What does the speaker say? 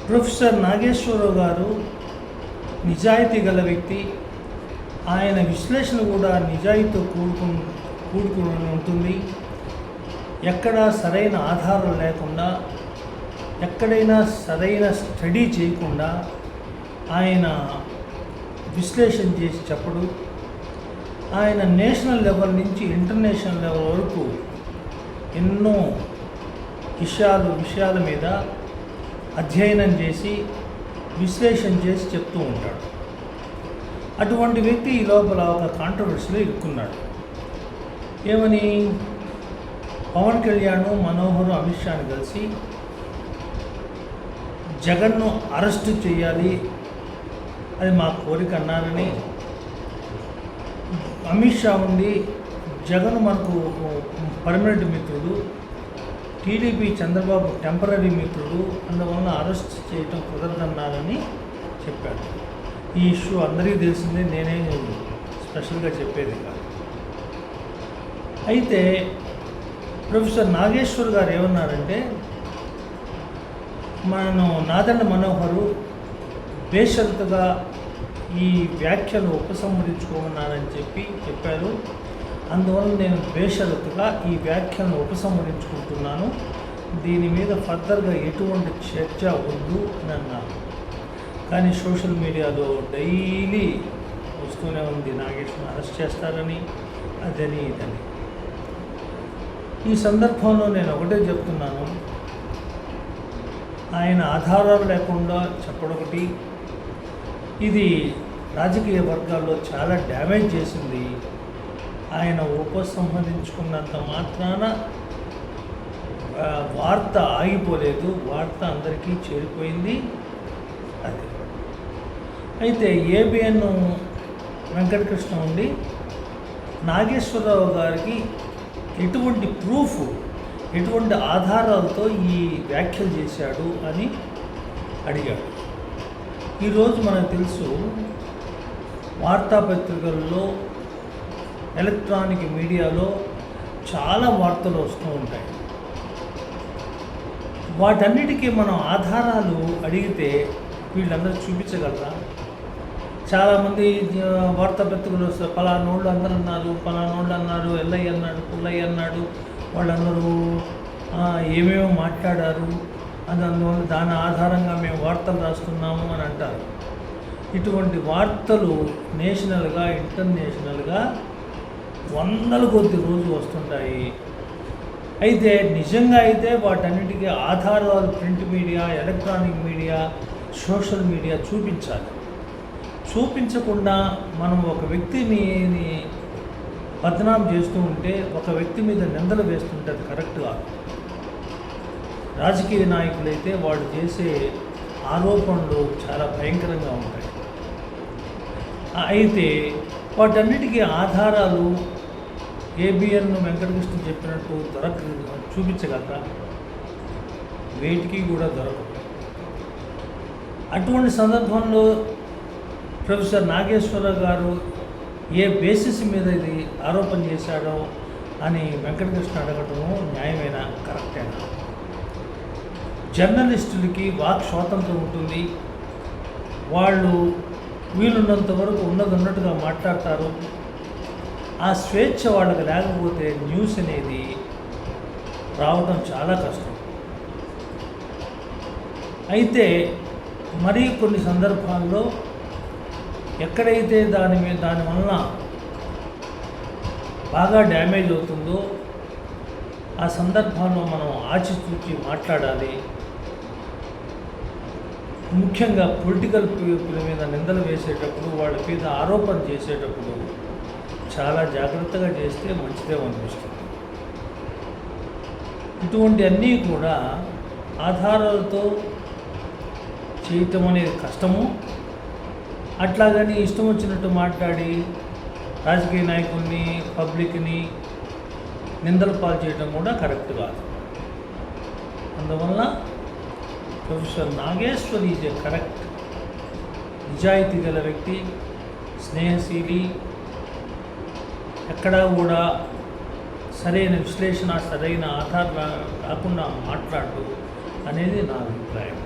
Professor Nageswararao గారు నిజాయితీ గల వ్యక్తి. ఆయన విశ్లేషణ కూడా నిజాయితీతో కూడుకుని ఉంటుంది. ఎక్కడా సరైన ఆధారం లేకుండా, ఎక్కడైనా సరైన స్టడీ చేయకుండా ఆయన విశ్లేషణ చేసి చెప్పడు. ఆయన నేషనల్ లెవెల్ నుంచి ఇంటర్నేషనల్ లెవెల్ వరకు ఎన్నో విషయాల మీద అధ్యయనం చేసి విశ్లేషణ చేసి చెప్తూ ఉంటాడు. అటువంటి వ్యక్తి ఈ లోపల ఒక కాంట్రవర్సీలో ఇరుక్కున్నాడు. ఏమని? పవన్ కళ్యాణ్, మనోహర్, అమిత్ షాని కలిసి జగన్ను అరెస్టు చేయాలి, అది మా కోరిక అన్నారని. అమిత్ షా ఉండి జగన్ మనకు పర్మనెంట్ మిత్రుడు, టీడీపీ చంద్రబాబు టెంపరీ మిత్రుడు, అందువల్ల అరెస్ట్ చేయటం కుదరదన్నారని చెప్పాడు. ఈ ఇష్యూ అందరికీ తెలిసిందే, నేనే స్పెషల్గా చెప్పేది కాదు. అయితే ప్రొఫెసర్ నాగేశ్వర్ గారు ఏమన్నారంటే, నాదెండ్ల మనోహరు బేషరతుగా ఈ వ్యాఖ్యలు ఉపసంహరించుకోమన్నారని చెప్పారు. అందువల్ల నేను బేషరతుగా ఈ వ్యాఖ్యలను ఉపసంహరించుకుంటున్నాను, దీని మీద ఫర్దర్గా ఎటువంటి చర్చ వద్దు అని అన్నారు. కానీ సోషల్ మీడియాలో డైలీ వస్తూనే ఉంది, నాగేశ్వరని అరెస్ట్ చేస్తారని, అదని ఇదని. ఈ సందర్భంలో నేను ఒకటే చెప్తున్నాను, ఆయన ఆధారాలు లేకుండా చెప్పడొకటి, ఇది రాజకీయ వర్గాల్లో చాలా డ్యామేజ్ చేసింది. ఆయన ఉపసంహరించుకున్నంత మాత్రాన వార్త ఆగిపోలేదు, వార్త అందరికీ చేరిపోయింది. అది అయితే ఏబిఎన్ వెంకటకృష్ణ ఉండి నాగేశ్వరరావు గారికి ఎటువంటి ప్రూఫ్, ఎటువంటి ఆధారాలతో ఈ వ్యాఖ్యలు చేశాడు అని అడిగాడు. ఈరోజు మనకు తెలుసు, వార్తాపత్రికల్లో, ఎలక్ట్రానిక్ మీడియాలో చాలా వార్తలు వస్తూ ఉంటాయి. వాటన్నిటికీ మనం ఆధారాలు అడిగితే వీళ్ళందరూ చూపించగలరా? చాలామంది వార్తాపత్రికలు వస్తే పలానోళ్ళు అందరూ అన్నారు, ఎల్లయ్య అన్నాడు, పుల్లయ్య అన్నాడు, వాళ్ళందరూ ఏమేమో మాట్లాడారు అని, అందువల్ల దాని ఆధారంగా మేము వార్తలు రాస్తున్నాము అని అంటారు. ఇటువంటి వార్తలు నేషనల్గా, ఇంటర్నేషనల్గా వందల కొద్ది రోజు వస్తుంటాయి. అయితే నిజంగా అయితే వాటన్నిటికీ ఆధారాలు print media, electronic media, social media చూపించాలి. చూపించకుండా మనం ఒక వ్యక్తిని బదనాం చేస్తూ ఉంటే, ఒక వ్యక్తి మీద నిందలు వేస్తుంటే అది కరెక్ట్ కాదు. రాజకీయ నాయకులైతే వాళ్ళు చేసే ఆరోపణలు చాలా భయంకరంగా ఉంటాయి. అయితే వాటన్నిటికీ ఆధారాలు ఏబిఎన్ వెంకటకృష్ణ చెప్పినట్టు చూపించగలరా? వేటికి కూడా దొరకదు. అటువంటి సందర్భంలో ప్రొఫెసర్ నాగేశ్వరరావు గారు ఏ బేసిస్ మీద ఇది ఆరోపణ చేశాడో అని వెంకటకృష్ణ అడగటము న్యాయమేనా, కరెక్టేనా? జర్నలిస్టులకి వాక్ స్వాతంత్రం ఉంటుంది, వాళ్ళు వీలున్నంత వరకు ఉన్నట్టుగా మాట్లాడతారు. ఆ స్వేచ్ఛ వాళ్ళకి లేకపోతే న్యూస్ అనేది రావడం చాలా కష్టం. అయితే మరీ కొన్ని సందర్భాల్లో ఎక్కడైతే దానివల్ల బాగా డ్యామేజ్ అవుతుందో ఆ సందర్భంలో మనం ఆచితూచి మాట్లాడాలి. ముఖ్యంగా పొలిటికల్ పీపుల్ మీద నిందలు వేసేటప్పుడు, వాళ్ళ మీద ఆరోపణ చేసేటప్పుడు చాలా జాగ్రత్తగా చేస్తే మంచిదే అనిపిస్తుంది. ఇటువంటి అన్నీ కూడా ఆధారాలతో చేయటం అనేది కష్టము. అట్లాగని ఇష్టం వచ్చినట్టు మాట్లాడి రాజకీయ నాయకుల్ని, పబ్లిక్ని నిందలు పాలు చేయడం కూడా కరెక్ట్ కాదు. అందువల్ల professor Nageshwar is a correct, నిజాయితీ గల వ్యక్తి, స్నేహశీలి, ఎక్కడా కూడా సరైన విశ్లేషణ, సరైన ఆధారం రాకుండా మాట్లాడు అనేది నా అభిప్రాయం.